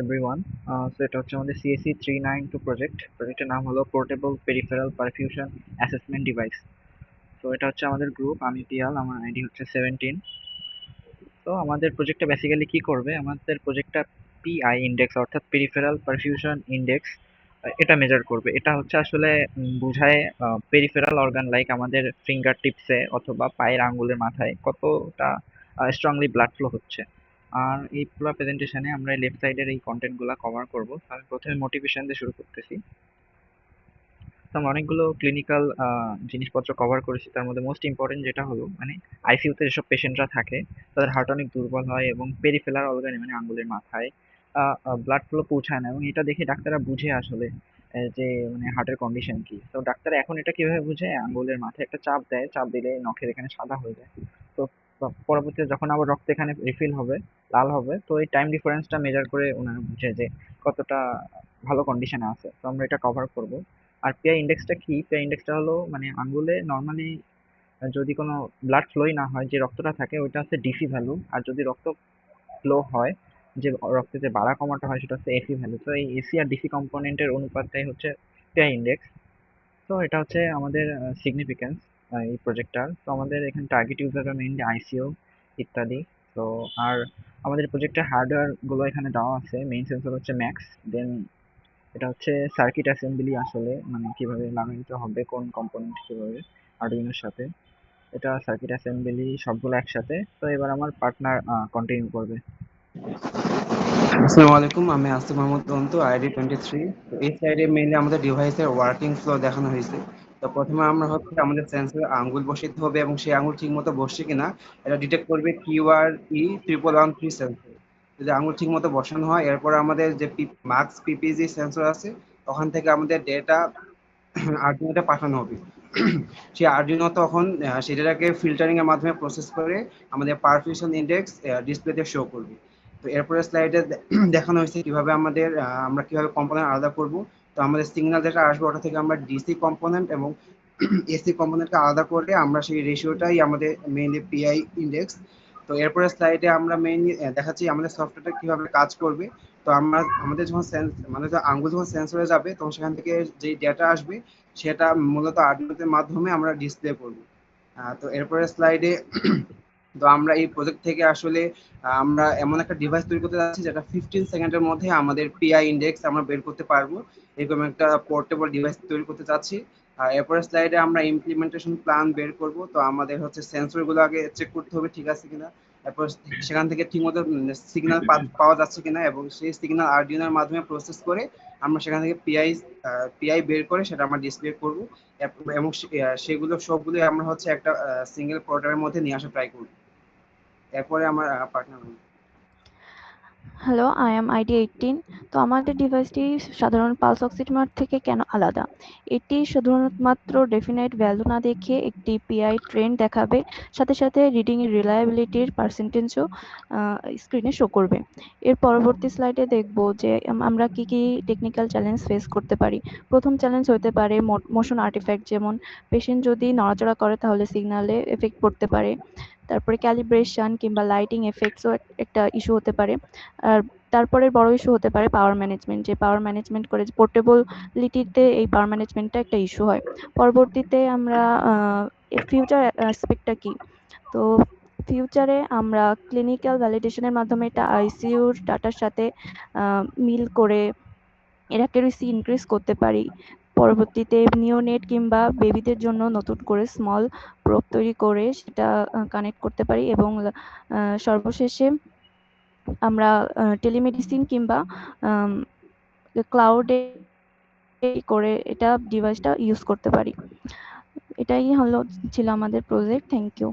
Everyone. So এটা হচ্ছে আমাদের সিএসসি 392 প্রজেক্টের নাম হলো portable peripheral perfusion assessment device. তো এটা হচ্ছে আমাদের গ্রুপ, আমি পিয়াল, আমার আইডি হচ্ছে 17। তো আমাদের প্রজেক্টটা বেসিক্যালি কি করবে, আমাদের প্রজেক্টটা পিআই ইন্ডেক্স অর্থাৎ পেরিফেরাল পারফিউশন ইন্ডেক্স এটা মেজার করবে। এটা হচ্ছে আসলে বোঝায় পেরিফেরাল অর্গান লাইক আমাদের ফিঙ্গার টিপসে অথবা পায়ের আঙ্গুলের মাথায় কতটা স্ট্রংলি ব্লাড ফ্লো হচ্ছে। আর এই পুরো প্রেজেন্টেশনে আমরা লেফট সাইডের এই কন্টেন্টগুলো কভার করব। আমি প্রথমে মোটিভেশন দিয়ে শুরু করতেছি। তো আমরা অনেকগুলো ক্লিনিক্যাল জিনিসপত্র কভার করেছি। তার মধ্যে মোস্ট ইম্পর্টেন্ট যেটা হলো মানে আইসিইউতে যেসব পেশেন্টরা থাকে তাদের হার্ট অনেক দুর্বল হয় এবং পেরিফেরাল অর্গানে মানে আঙ্গুলের মাথায় ব্লাড ফ্লো পৌঁছায় না, এবং এটা দেখে ডাক্তাররা বুঝে আসলে যে মানে হার্টের কন্ডিশন কি। তো ডাক্তার এখন এটা কিভাবে বুঝে, আঙ্গুলের মাথায় একটা চাপ দেয়, চাপ দিলে নখের এখানে সাদা হয়ে যায়। তো পরবর্তীতে যখন আবার রক্ত এখানে রিফিল হবে, লাল হবে, তো এই টাইম ডিফারেন্সটা মেজার করে ওনারা বুঝে যে কতটা ভালো কন্ডিশনে আছে। তো আমরা এটা কভার করব। আর পিআই ইন্ডেক্সটা কি? পিআই ইন্ডেক্সটা হলো মানে আঙ্গুলে নরমালি যদি কোনো ব্লাড ফ্লোই না হয়, যে রক্তটা থাকে ওইটা হচ্ছে ডিসি ভ্যালু, আর যদি রক্ত ফ্লো হয়, যে রক্তে যে বাড়া কমাটা হয় সেটা হচ্ছে এসি ভ্যালু। তো এই এসি আর ডিসি কম্পোনেন্টের অনুপাতটাই হচ্ছে পিআই ইন্ডেক্স। তো এটা হচ্ছে আমাদের সিগনিফিকেন্স এই প্রজেক্টটার। তো আমাদের এখানে টার্গেট ইউজাররা মেইনলি আইসিইউ ইত্যাদি। তো আর আমাদের প্রজেক্টের হার্ডওয়্যার গুলো এখানে দেওয়া আছে। মেইন সেন্সর হচ্ছে ম্যাক্স, দেন এটা হচ্ছে সার্কিট অ্যাসেম্বলি, আসলে মানে কিভাবে লাগাইতে হবে কোন কম্পোনেন্ট কিভাবে আরডুইনোর সাথে, এটা সার্কিট অ্যাসেম্বলি সবগুলো একসাথে। তো এবার আমার পার্টনার কন্টিনিউ করবে। আসসালামু আলাইকুম, আমি আসিফ মোহাম্মদ অন্তু, আইডি 23। তো এই স্লাইডে মেইনলি আমাদের ডিভাইসের ওয়ার্কিং ফ্লো দেখানো হয়েছে। তো প্রথমে আমরা হচ্ছে আমাদের সেন্সরে আঙ্গুল বসাতে হবে এবং সেই আঙ্গুল ঠিক মতো বসছে কিনা এটা ডিটেক্ট করবে কিউআরই 1113 সেন্সর। যদি আঙ্গুল ঠিক মতো বসানো হয়, এরপর আমাদের যে মার্কস পিপিজি সেন্সর আছে ওখান থেকে আমাদের ডেটা আর্ডিনোতে পাঠানো হবে। সেই আর্ডিনো তখন সেটাকে ফিল্টারিং এর মাধ্যমে প্রসেস করে আমাদের পারফিউশন ইন্ডেক্স ডিসপ্লেতে শো করবে। তো এরপরে স্লাইডে দেখানো হয়েছে কিভাবে আমরা কিভাবে কম্পোনেন্ট আলাদা করব। তো আমাদের সিগন্যাল যেটা আসবে ওটা থেকে আমরা ডিসি কম্পোনেন্ট এবং এসি কম্পোনেন্টকে আলাদা করে আমরা সেই রেশিওটাই আমাদের মেইনলি পিআই ইন্ডেক্স। তো এরপরে স্লাইডে আমরা মেইনলি দেখাচ্ছি আমাদের সফটওয়্যারটা কিভাবে কাজ করবে। তো আমরা আমাদের যখন মানে আঙ্গুল যখন সেন্সরে যাবে তখন সেখান থেকে যে ডেটা আসবে সেটা মূলত আর্ডিনোর মাধ্যমে আমরা ডিসপ্লে করব। তো এরপরে স্লাইডে তো আমরা এই প্রজেক্ট থেকে আসলে আমরা এমন একটা ডিভাইস তৈরি করতে যাচ্ছি যেটা 15 সেকেন্ডের মধ্যে আমাদের পিআই ইন্ডেক্স আমরা বের করতে পারবো। এরকম একটা পোর্টেবল ডিভাইস তৈরি করতে চাচ্ছি। আর এরপরে স্লাইডে আমরা ইমপ্লিমেন্টেশন প্ল্যান বের করব। তো আমাদের হচ্ছে সেন্সর গুলো আগে চেক করতে হবে ঠিক আছে কিনা, এরপর সেখান থেকে ঠিকমতো সিগন্যাল পাওয়া যাচ্ছে কিনা এবং সেই সিগন্যাল আরডিনোর মাধ্যমে প্রসেস করে আমরা সেখান থেকে পিআই বের করে সেটা আমরা ডিসপ্লে করব এবং সেগুলো সবগুলোই আমরা হচ্ছে একটা সিঙ্গেল প্রোডাক্টের মধ্যে নিয়ে আসা ট্রাই করব। এরপরে আমার partner. Hello, I am ID 18। তো আমাদের ডিভাইসটি সাধারণ পালস অক্সিমিটার থেকে কেন আলাদা? এটি শুধুমাত্র ডেফিনাইট ভ্যালু না দেখে একটি পিআই ট্রেন্ড দেখাবে, সাথে সাথে রিডিং এর রিলায়েবিলিটির পার্সেন্টেজও স্ক্রিনে শো করবে। এর পরবর্তী স্লাইডে দেখব যে আমরা কি কি টেকনিক্যাল চ্যালেঞ্জ ফেস করতে পারি। প্রথম চ্যালেঞ্জ হতে পারে মোশন আর্টিফ্যাক্ট, যেমন পেশেন্ট যদি নড়াচড়া করে তাহলে সিগন্যালে এফেক্ট পড়তে পারে। তারপরে ক্যালিব্রেশন কিংবা লাইটিং এফেক্টসও একটা ইস্যু হতে পারে। আর তারপরে বড় ইস্যু হতে পারে পাওয়ার ম্যানেজমেন্ট, যে পাওয়ার ম্যানেজমেন্ট করে পোর্টেবিলিটিতে এই পাওয়ার ম্যানেজমেন্টটা একটা ইস্যু হয়। পরবর্তীতে আমরা ফিউচার অ্যাসপেক্টটা কি, তো ফিউচারে আমরা ক্লিনিক্যাল ভ্যালিডেশনের মাধ্যমে এটা আইসিইউর ডাটার সাথে মিল করে এর অ্যাকুরেসি ইনক্রিজ করতে পারি। পরবর্তীতে নিওনেট কিংবা বেবিদের জন্য নতুন করে স্মল প্রোব তৈরি করে সেটা কানেক্ট করতে পারি, এবং সর্বশেষে আমরা টেলিমেডিসিন কিংবা ক্লাউডে করে এটা ডিভাইসটা ইউজ করতে পারি। এটাই ছিল আমাদের প্রজেক্ট। Thank you.